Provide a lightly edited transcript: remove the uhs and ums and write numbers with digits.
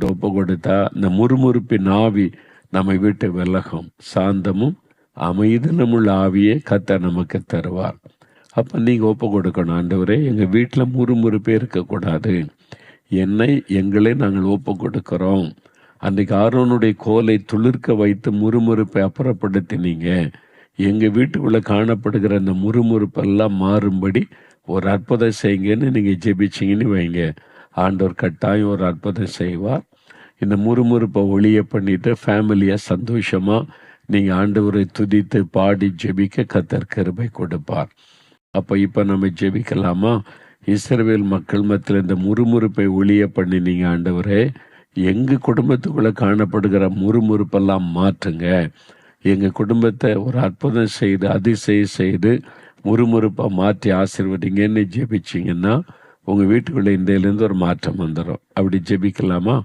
ஆண்டவர்கிட்ட ஒப்பு கொடுத்தா இந்த முறுமுறுப்பின் ஆவி நம்மை விட்டு விலகும். சாந்தமும் அமைதலும் உள்ள ஆவியே கர்த்தர் நமக்கு தருவார். அப்போ நீங்கள் ஒப்பு கொடுக்கணும், ஆண்டவரே எங்கள் வீட்டில் முறுமுறுப்பே இருக்கக்கூடாது, எங்களை நாங்கள் ஒப்பு கொடுக்கிறோம். அன்றைக்கு ஆரோனுடைய கோலை துளிர்க்க வைத்து முறுமுறுப்பை அப்புறப்படுத்தினீங்க. எங்கள் வீட்டுக்குள்ளே காணப்படுகிற அந்த முறுமுறுப்பெல்லாம் மாறும்படி ஒரு அற்புதம் செய்யுங்கன்னு நீங்கள் ஜெபிச்சிங்கன்னு வைங்க, ஆண்டவர் கட்டாயம் ஒரு அற்புதம் செய்வார். இந்த முறுமுறுப்பை ஒளிய பண்ணிட்டு ஃபேமிலியாக சந்தோஷமாக நீங்கள் ஆண்டவரை துதித்து பாடி ஜெபிக்க கர்த்தர் கிருபை கொடுப்பார். இப்போ நம்ம ஜெபிக்கலாமா? இஸ்ரவேல் மக்கள் மத்தியில் இந்த முறுமுறுப்பை ஒளிய பண்ணி நீங்கள் ஆண்டவரே எங்கள் குடும்பத்துக்குள்ளே காணப்படுகிற முறுமுறுப்பெல்லாம் மாற்றுங்க, எங்கள் குடும்பத்தை ஒரு அற்புதம் செய்து அதிசயம் செய்து முறுமுறுப்பாக மாற்றி ஆசீர்வதிங்கன்னு ஜெபிச்சிங்கன்னா உங்கள் வீட்டுக்குள்ளே இன்றையிலேருந்து ஒரு மாற்றம் வந்துடும். அப்படி ஜெபிக்கலாமா?